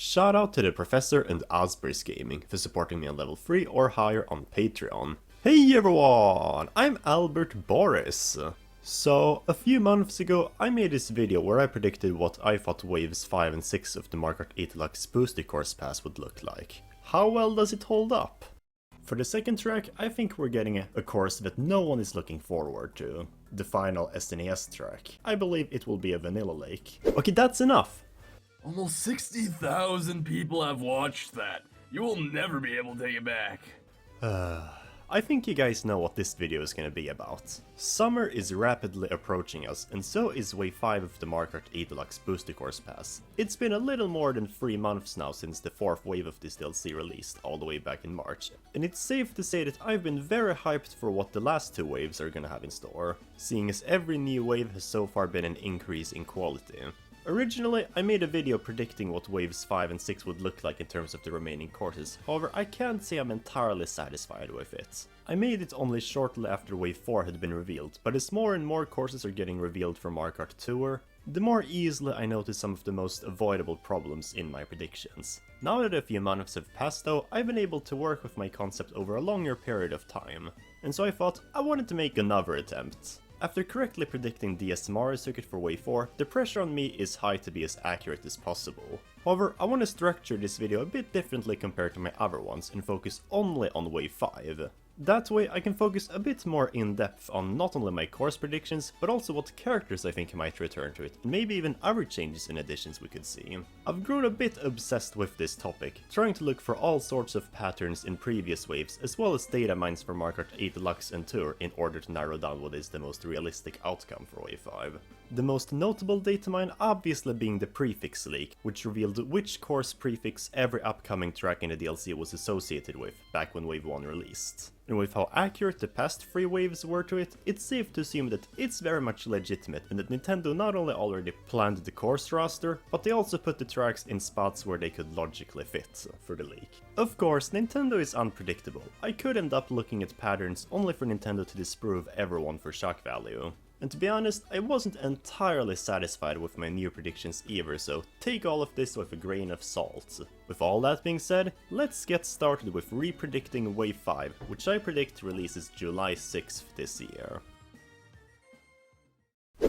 Shout out to the Professor and Asper's Gaming for supporting me on level 3 or higher on Patreon. Hey everyone, I'm Albert Boris. So, a few months ago I made this video where I predicted what I thought waves 5 and 6 of the Kart Deluxe Booster Course Pass would look like. How well does it hold up? For the second track, I think we're getting a course that no one is looking forward to. The final SNES track. I believe it will be a vanilla lake. Okay, that's enough! Almost 60,000 people have watched that. You will never be able to take it back. I think you guys know what this video is gonna be about. Summer is rapidly approaching us, and so is Wave 5 of the Kart Deluxe Booster Course Pass. It's been a little more than 3 months now since the 4th wave of this DLC released, all the way back in March. And it's safe to say that I've been very hyped for what the last 2 waves are gonna have in store, seeing as every new wave has so far been an increase in quality. Originally, I made a video predicting what waves 5 and 6 would look like in terms of the remaining courses, however I can't say I'm entirely satisfied with it. I made it only shortly after wave 4 had been revealed, but as more and more courses are getting revealed for Kart Tour, the more easily I notice some of the most avoidable problems in my predictions. Now that a few months have passed though, I've been able to work with my concept over a longer period of time, and so I thought I wanted to make another attempt. After correctly predicting the SMR circuit for wave 4, the pressure on me is high to be as accurate as possible. However, I want to structure this video a bit differently compared to my other ones and focus only on wave 5. That way I can focus a bit more in depth on not only my course predictions, but also what characters I think might return to it, and maybe even other changes and additions we could see. I've grown a bit obsessed with this topic, trying to look for all sorts of patterns in previous waves, as well as data mines for Kart 8 Deluxe and Tour in order to narrow down what is the most realistic outcome for wave 5. The most notable data mine obviously being the prefix leak, which revealed which course prefix every upcoming track in the DLC was associated with back when wave 1 released. And with how accurate the past 3 waves were to it, it's safe to assume that it's very much legitimate and that Nintendo not only already planned the course roster, but they also put the tracks in spots where they could logically fit for the leak. Of course, Nintendo is unpredictable. I could end up looking at patterns only for Nintendo to disprove everyone for shock value. And to be honest, I wasn't entirely satisfied with my new predictions either, so take all of this with a grain of salt. With all that being said, let's get started with re-predicting Wave 5, which I predict releases July 6th this year.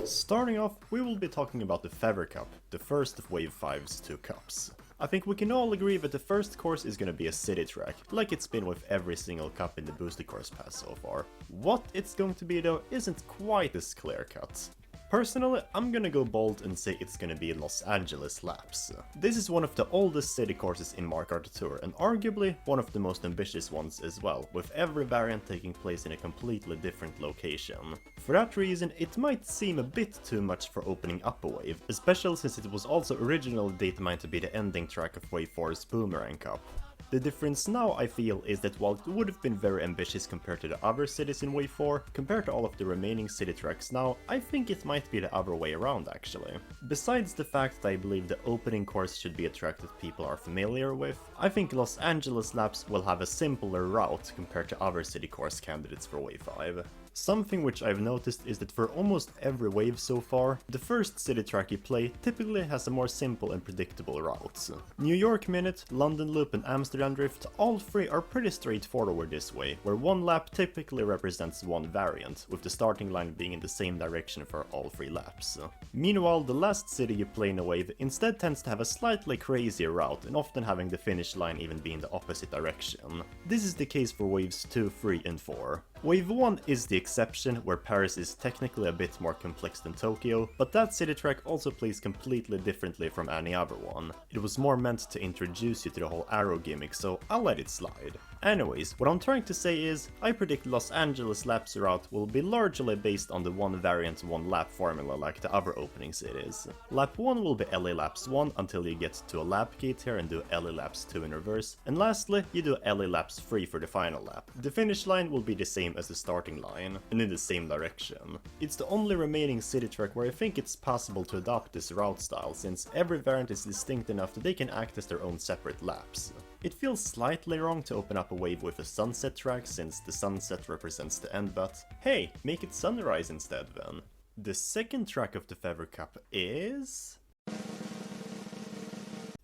Starting off, we will be talking about the Feather Cup, the first of Wave 5's 2 cups. I think we can all agree that the first course is gonna be a city track, like it's been with every single cup in the Booster Course Pass so far. What it's going to be though isn't quite as clear cut. Personally, I'm gonna go bold and say it's gonna be Los Angeles laps. This is one of the oldest city courses in Kart Tour, and arguably one of the most ambitious ones as well, with every variant taking place in a completely different location. For that reason, it might seem a bit too much for opening up a wave, especially since it was also originally data mined to be the ending track of Wave 4's Boomerang Cup. The difference now, I feel, is that while it would have been very ambitious compared to the other cities in Wave 4, compared to all of the remaining city tracks now, I think it might be the other way around actually. Besides the fact that I believe the opening course should be a track that people are familiar with, I think Los Angeles laps will have a simpler route compared to other city course candidates for Wave 5. Something which I've noticed is that for almost every wave so far, the first city track you play typically has a more simple and predictable route. New York Minute, London Loop and Amsterdam Drift, all 3 are pretty straightforward this way, where one lap typically represents one variant, with the starting line being in the same direction for all 3 laps. Meanwhile, the last city you play in a wave instead tends to have a slightly crazier route, and often having the finish line even be in the opposite direction. This is the case for waves 2, 3 and 4. Wave 1 is the exception, where Paris is technically a bit more complex than Tokyo, but that city track also plays completely differently from any other one. It was more meant to introduce you to the whole arrow gimmick, so I'll let it slide. Anyways, what I'm trying to say is, I predict Los Angeles laps route will be largely based on the one variant one lap formula like the other opening cities. Lap 1 will be LA laps 1 until you get to a lap gate here and do LA laps 2 in reverse, and lastly you do LA laps 3 for the final lap. The finish line will be the same as the starting line, and in the same direction. It's the only remaining city track where I think it's possible to adopt this route style, since every variant is distinct enough that they can act as their own separate laps. It feels slightly wrong to open up a wave with a sunset track, since the sunset represents the end, but hey, make it sunrise instead then. The second track of the Feather Cup is...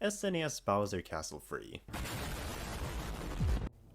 SNES Bowser Castle Free.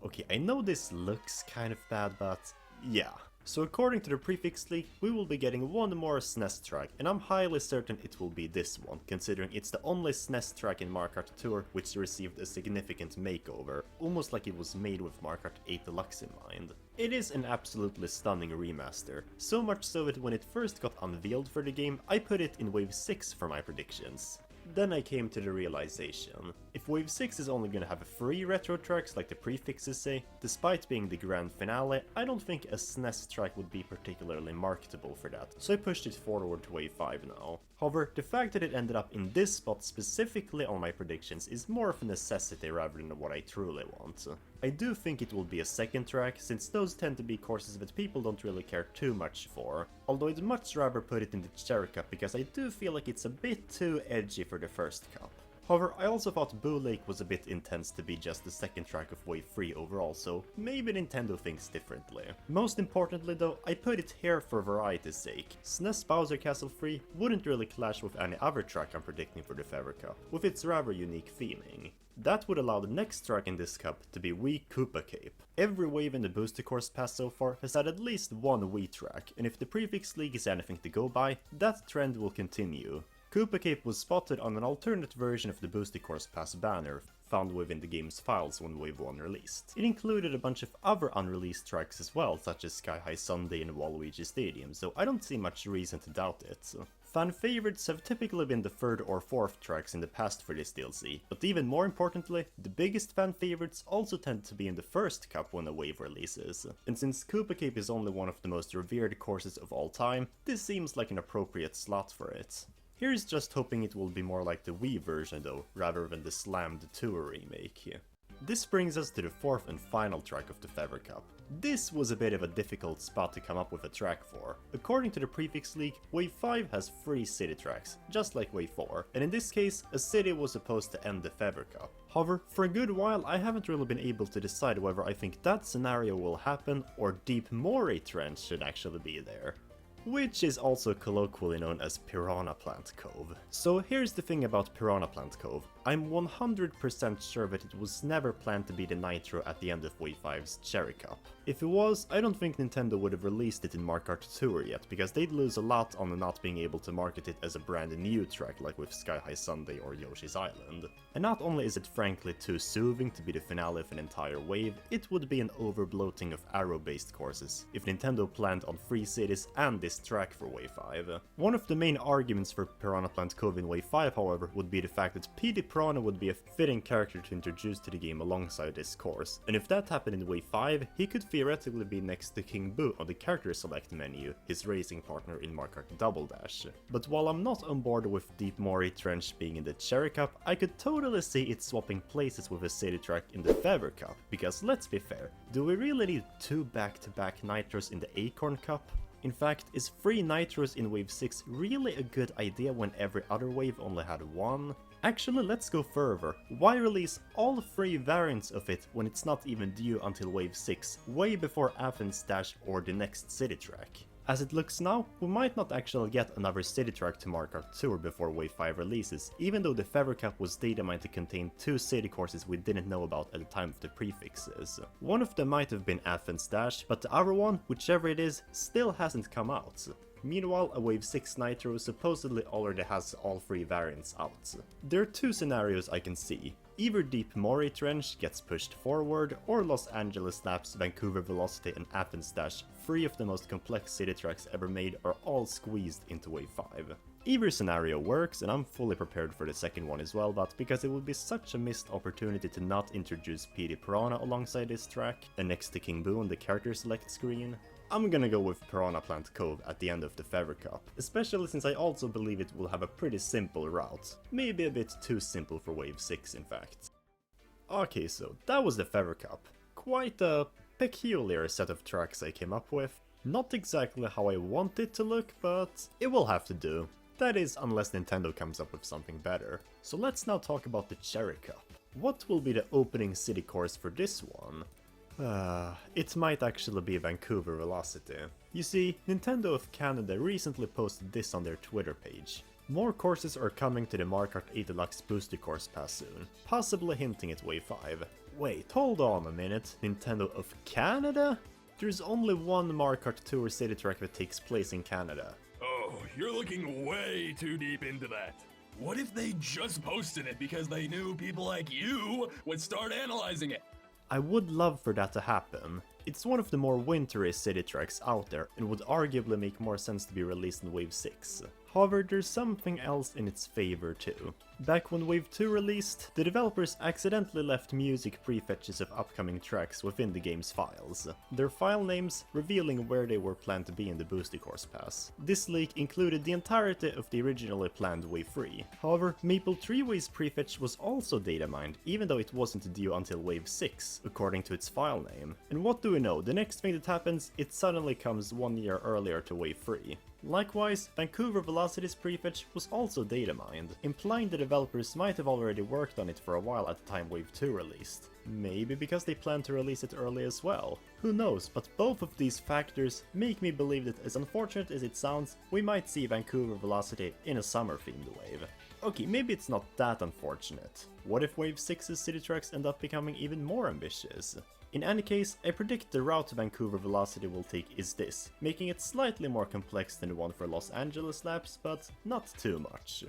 Okay, I know this looks kind of bad, but yeah. So according to the prefix leak, we will be getting one more SNES track, and I'm highly certain it will be this one, considering it's the only SNES track in Mario Kart Tour which received a significant makeover, almost like it was made with Mario Kart 8 Deluxe in mind. It is an absolutely stunning remaster, so much so that when it first got unveiled for the game, I put it in Wave 6 for my predictions. Then I came to the realization, if Wave 6 is only gonna have free retro tracks like the prefixes say, despite being the grand finale, I don't think a SNES track would be particularly marketable for that, so I pushed it forward to Wave 5 now. However, the fact that it ended up in this spot specifically on my predictions is more of a necessity rather than what I truly want. I do think it will be a second track, since those tend to be courses that people don't really care too much for, although I'd much rather put it in the Cherry Cup because I do feel like it's a bit too edgy for the first cup. However, I also thought Boo Lake was a bit intense to be just the second track of Wave 3 overall, so maybe Nintendo thinks differently. Most importantly though, I put it here for variety's sake. SNES Bowser Castle Free wouldn't really clash with any other track I'm predicting for the Fever Cup, with its rather unique theming. That would allow the next track in this cup to be Wii Koopa Cape. Every wave in the Booster Course Pass so far has had at least one Wii track, and if the prefix league is anything to go by, that trend will continue. Koopa Cape was spotted on an alternate version of the Booster Course Pass banner, found within the game's files when Wave 1 released. It included a bunch of other unreleased tracks as well, such as Sky High Sunday and Waluigi Stadium, so I don't see much reason to doubt it. Fan favorites have typically been the third or fourth tracks in the past for this DLC, but even more importantly, the biggest fan favorites also tend to be in the first cup when a wave releases. And since Koopa Cape is only one of the most revered courses of all time, this seems like an appropriate slot for it. Here's just hoping it will be more like the Wii version though, rather than the slammed Tour remake. This brings us to the fourth and final track of the Fever Cup. This was a bit of a difficult spot to come up with a track for. According to the prefix leak, Wave 5 has 3 city tracks, just like Wave 4, and in this case, a city was supposed to end the Fever Cup. However, for a good while I haven't really been able to decide whether I think that scenario will happen or Deep Mori Trench should actually be there, which is also colloquially known as Piranha Plant Cove. So here's the thing about Piranha Plant Cove. I'm 100% sure that it was never planned to be the Nitro at the end of Wave 5's Cherry Cup. If it was, I don't think Nintendo would have released it in Mario Kart Tour yet, because they'd lose a lot on not being able to market it as a brand new track like with Sky High Sunday or Yoshi's Island. And not only is it frankly too soothing to be the finale of an entire wave, it would be an overbloating of arrow-based courses if Nintendo planned on 3 cities and this track for Wave 5. One of the main arguments for Piranha Plant Cove in Wave 5, however, would be the fact that PD Piranha would be a fitting character to introduce to the game alongside this course, and if that happened in Wave 5, he could theoretically be next to King Boo on the character select menu, his racing partner in Mario Kart Double Dash. But while I'm not on board with Deep Mori Trench being in the Cherry Cup, I could totally see it swapping places with a city track in the Fever Cup, because let's be fair, do we really need 2 back-to-back Nitros in the Acorn Cup? In fact, is 3 Nitros in Wave 6 really a good idea when every other wave only had 1? Actually, let's go further. Why release all 3 variants of it when it's not even due until Wave 6, way before Athens Dash or the next city track? As it looks now, we might not actually get another city track to Mario Kart Tour before Wave 5 releases, even though the Fever Cup was data mined to contain 2 city courses we didn't know about at the time of the prefixes. One of them might have been Athens Dash, but the other one, whichever it is, still hasn't come out. Meanwhile, a Wave 6 Nitro supposedly already has all 3 variants out. There are 2 scenarios I can see. Either Deep Mori Trench gets pushed forward, or Los Angeles Laps, Vancouver Velocity and Athens Dash, 3 of the most complex city tracks ever made, are all squeezed into Wave 5. Either scenario works, and I'm fully prepared for the second one as well, but because it would be such a missed opportunity to not introduce PD Piranha alongside this track, and next to King Boo on the character select screen, I'm gonna go with Piranha Plant Cove at the end of the Fever Cup, especially since I also believe it will have a pretty simple route. Maybe a bit too simple for Wave 6 in fact. Okay, so that was the Fever Cup. Quite a peculiar set of tracks I came up with. Not exactly how I want it to look, but it will have to do. That is, unless Nintendo comes up with something better. So let's now talk about the Cherry Cup. What will be the opening city course for this one? It might actually be Vancouver Velocity. You see, Nintendo of Canada recently posted this on their Twitter page. More courses are coming to the Mario Kart 8 Deluxe Booster Course Pass soon, possibly hinting at Wave 5. Wait, hold on a minute, Nintendo of Canada? There's only one Mario Kart Tour City Track that takes place in Canada. Oh, you're looking way too deep into that. What if they just posted it because they knew people like you would start analyzing it? I would love for that to happen. It's one of the more wintry city tracks out there and would arguably make more sense to be released in Wave 6. However, there's something else in its favor too. Back when Wave 2 released, the developers accidentally left music prefetches of upcoming tracks within the game's files, their file names revealing where they were planned to be in the Booster Course Pass. This leak included the entirety of the originally planned Wave 3. However, Maple 3-Way's prefetch was also data mined, even though it wasn't due until Wave 6, according to its file name. And what do we know, the next thing that happens, it suddenly comes 1 year earlier to Wave 3. Likewise, Vancouver Velocity's prefetch was also data mined, implying the developers might have already worked on it for a while at the time Wave 2 released. Maybe because they plan to release it early as well. Who knows, but both of these factors make me believe that, as unfortunate as it sounds, we might see Vancouver Velocity in a summer-themed wave. Okay, maybe it's not that unfortunate. What if Wave 6's city tracks end up becoming even more ambitious? In any case, I predict the route Vancouver Velocity will take is this, making it slightly more complex than the one for Los Angeles laps, but not too much.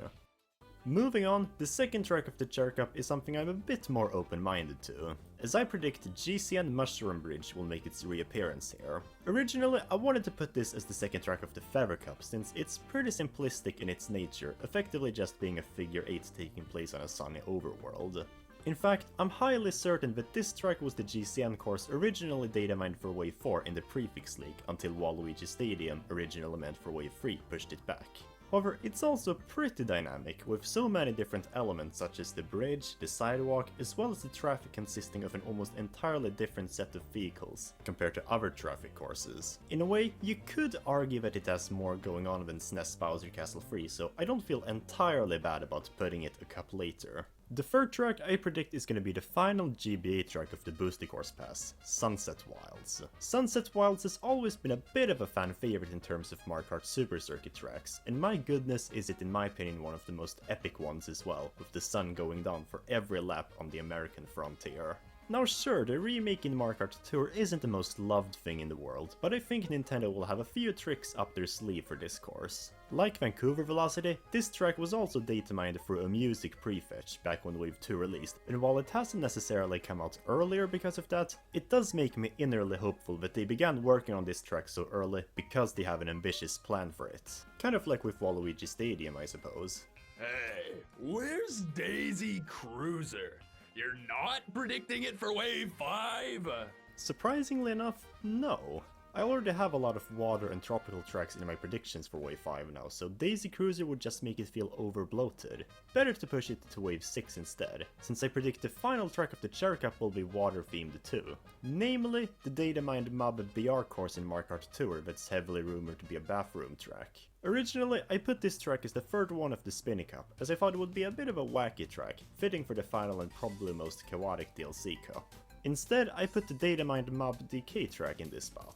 Moving on, the second track of the Chair Cup is something I'm a bit more open-minded to, as I predict the GCN Mushroom Bridge will make its reappearance here. Originally, I wanted to put this as the second track of the Feather Cup, since it's pretty simplistic in its nature, effectively just being a figure 8 taking place on a sunny overworld. In fact, I'm highly certain that this track was the GCN course originally data mined for Wave 4 in the prefix leak, until Waluigi Stadium, originally meant for Wave 3, pushed it back. However, it's also pretty dynamic, with so many different elements such as the bridge, the sidewalk, as well as the traffic consisting of an almost entirely different set of vehicles, compared to other traffic courses. In a way, you could argue that it has more going on than SNES Bowser Castle 3, so I don't feel entirely bad about putting it a cup later. The third track I predict is going to be the final GBA track of the Booster Course Pass, Sunset Wilds. Sunset Wilds has always been a bit of a fan favorite in terms of Mario Kart Super Circuit tracks, and my goodness is it in my opinion one of the most epic ones as well, with the sun going down for every lap on the American frontier. Now sure, the remake in Mario Kart Tour isn't the most loved thing in the world, but I think Nintendo will have a few tricks up their sleeve for this course. Like Vancouver Velocity, this track was also data mined through a music prefetch back when Wave 2 released, and while it hasn't necessarily come out earlier because of that, it does make me innerly hopeful that they began working on this track so early because they have an ambitious plan for it. Kind of like with Waluigi Stadium, I suppose. Hey, where's Daisy Cruiser? You're not predicting it for Wave 5? Surprisingly enough, no. I already have a lot of water and tropical tracks in my predictions for Wave 5 now, so Daisy Cruiser would just make it feel over-bloated. Better to push it to Wave 6 instead, since I predict the final track of the Chair Cup will be water-themed too. Namely, the data-mined Mob BR course in Mario Kart Tour that's heavily rumored to be a bathroom track. Originally, I put this track as the third one of the Spinny Cup, as I thought it would be a bit of a wacky track, fitting for the final and probably most chaotic DLC cup. Instead, I put the data-mined Mob DK track in this spot.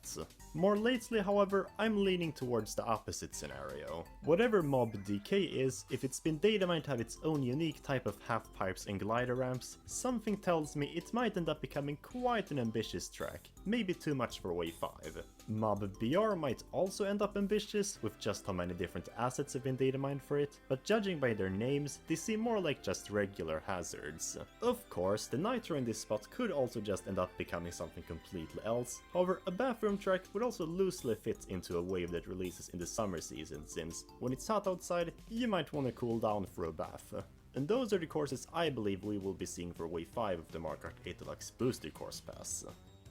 More lately, however, I'm leaning towards the opposite scenario. Whatever Mob DK is, if it's been data-mined to have its own unique type of half-pipes and glider ramps, something tells me it might end up becoming quite an ambitious track, maybe too much for Wave 5. Mob BR might also end up ambitious, with just how many different assets have been data mined for it, but judging by their names, they seem more like just regular hazards. Of course, the Nitro in this spot could also just end up becoming something completely else, however, a bathroom track would also loosely fit into a wave that releases in the summer season, since when it's hot outside, you might want to cool down for a bath. And those are the courses I believe we will be seeing for Wave 5 of the Mario Kart 8 Deluxe Booster Course Pass.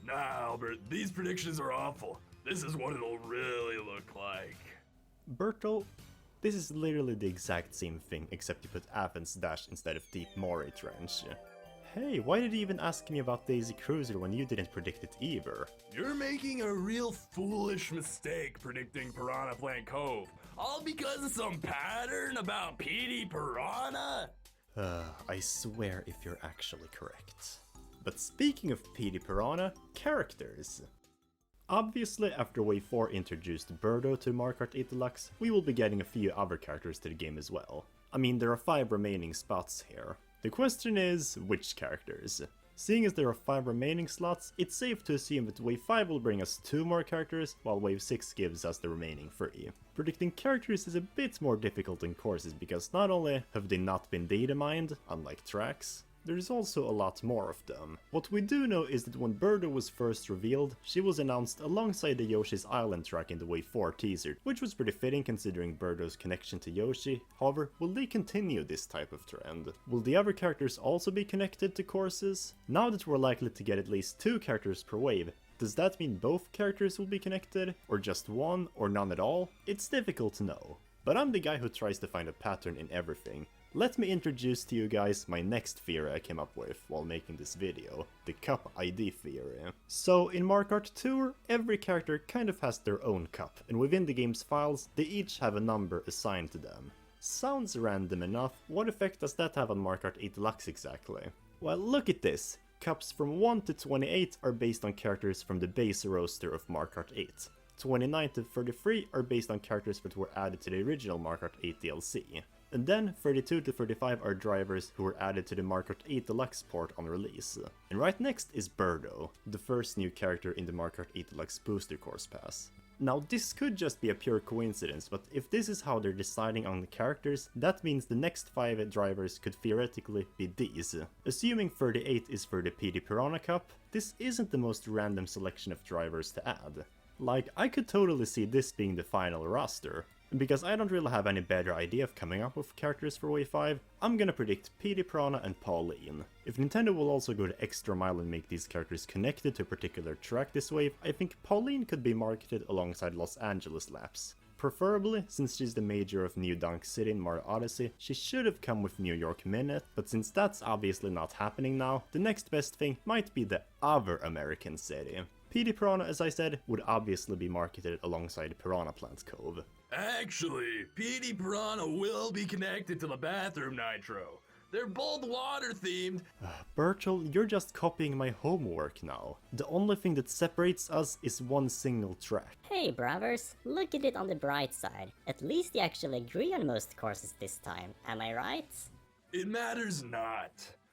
Nah, Albert, these predictions are awful. This is what it'll really look like. Bertel, this is literally the exact same thing, except you put Athens Dash instead of Deep Moray Trench. Hey, why did you even ask me about Daisy Cruiser when you didn't predict it either? You're making a real foolish mistake predicting Piranha Plant Cove. All because of some pattern about Petey Piranha? I swear if you're actually correct. But speaking of Petey Piranha, characters. Obviously, after Wave 4 introduced Birdo to Mario Kart 8 Deluxe, we will be getting a few other characters to the game as well. I mean, there are 5 remaining spots here. The question is, which characters? Seeing as there are 5 remaining slots, it's safe to assume that Wave 5 will bring us 2 more characters, while Wave 6 gives us the remaining 3. Predicting characters is a bit more difficult in courses because not only have they not been data mined, unlike tracks, there's also a lot more of them. What we do know is that when Birdo was first revealed, she was announced alongside the Yoshi's Island track in the Wave 4 teaser, which was pretty fitting considering Birdo's connection to Yoshi. However, will they continue this type of trend? Will the other characters also be connected to courses? Now that we're likely to get at least 2 characters per wave, does that mean both characters will be connected? Or just one, or none at all? It's difficult to know. But I'm the guy who tries to find a pattern in everything. Let me introduce to you guys my next theory I came up with while making this video, the cup ID theory. So in Mario Kart Tour, every character kind of has their own cup, and within the game's files, they each have a number assigned to them. Sounds random enough, what effect does that have on Mario Kart 8 Deluxe exactly? Well, look at this. Cups from 1 to 28 are based on characters from the base roster of Mario Kart 8. 29 to 33 are based on characters that were added to the original Mario Kart 8 DLC. And then 32 to 35 are drivers who were added to the Mario Kart 8 Deluxe port on release. And right next is Birdo, the first new character in the Mario Kart 8 Deluxe Booster Course Pass. Now this could just be a pure coincidence, but if this is how they're deciding on the characters, that means the next 5 drivers could theoretically be these. Assuming 38 is for the PD Piranha Cup, this isn't the most random selection of drivers to add. Like, I could totally see this being the final roster. And because I don't really have any better idea of coming up with characters for Wave 5, I'm gonna predict PD Piranha and Pauline. If Nintendo will also go the extra mile and make these characters connected to a particular track this wave, I think Pauline could be marketed alongside Los Angeles laps. Preferably, since she's the major of New Dunk City in Mario Odyssey, she should have come with New York Minute, but since that's obviously not happening now, the next best thing might be the other American city. PD Piranha, as I said, would obviously be marketed alongside Piranha Plant Cove. Actually, PD Piranha will be connected to the bathroom Nitro. They're both water themed. Bertel, you're just copying my homework now. The only thing that separates us is one single track. Hey brothers, look at it on the bright side. At least you actually agree on most courses this time, am I right? It matters not.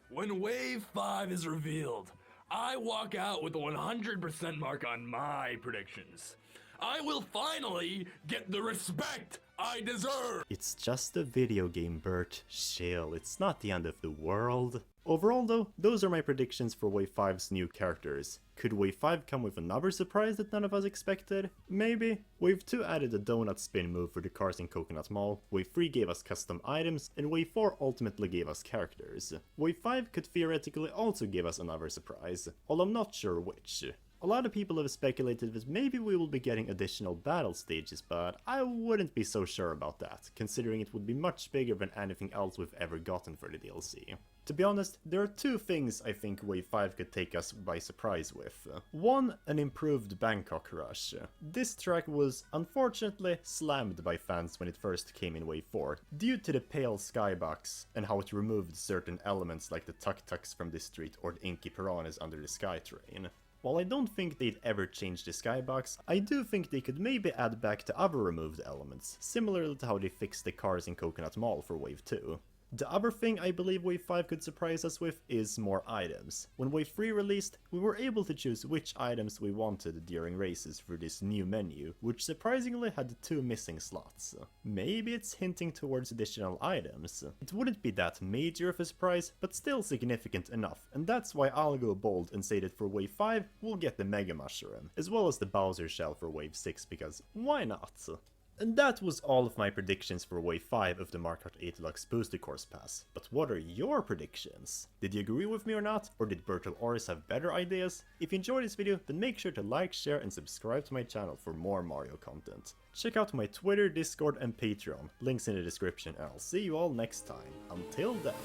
When Wave 5 is revealed, I walk out with a 100% mark on my predictions. I will finally get the respect I deserve! It's just a video game, Bert. Chill, it's not the end of the world. Overall though, those are my predictions for Wave 5's new characters. Could Wave 5 come with another surprise that none of us expected? Maybe. Wave 2 added a donut spin move for the cars in Coconut Mall, Wave 3 gave us custom items, and Wave 4 ultimately gave us characters. Wave 5 could theoretically also give us another surprise, although I'm not sure which. A lot of people have speculated that maybe we will be getting additional battle stages, but I wouldn't be so sure about that, considering it would be much bigger than anything else we've ever gotten for the DLC. To be honest, there are 2 things I think Wave 5 could take us by surprise with. One, an improved Bangkok Rush. This track was unfortunately slammed by fans when it first came in Wave 4, due to the pale skybox and how it removed certain elements like the tuk-tuks from this street or the inky piranhas under the Skytrain. While I don't think they'd ever change the skybox, I do think they could maybe add back the other removed elements, similarly to how they fixed the cars in Coconut Mall for Wave 2. The other thing I believe Wave 5 could surprise us with is more items. When Wave 3 released, we were able to choose which items we wanted during races for this new menu, which surprisingly had 2 missing slots. Maybe it's hinting towards additional items. It wouldn't be that major of a surprise, but still significant enough, and that's why I'll go bold and say that for Wave 5, we'll get the Mega Mushroom, as well as the Bowser Shell for Wave 6, because why not? And that was all of my predictions for Wave 5 of the Mario Kart 8 Deluxe Booster Course Pass. But what are your predictions? Did you agree with me or not? Or did Bertel Oris have better ideas? If you enjoyed this video, then make sure to like, share and subscribe to my channel for more Mario content. Check out my Twitter, Discord and Patreon, links in the description, and I'll see you all next time. Until then.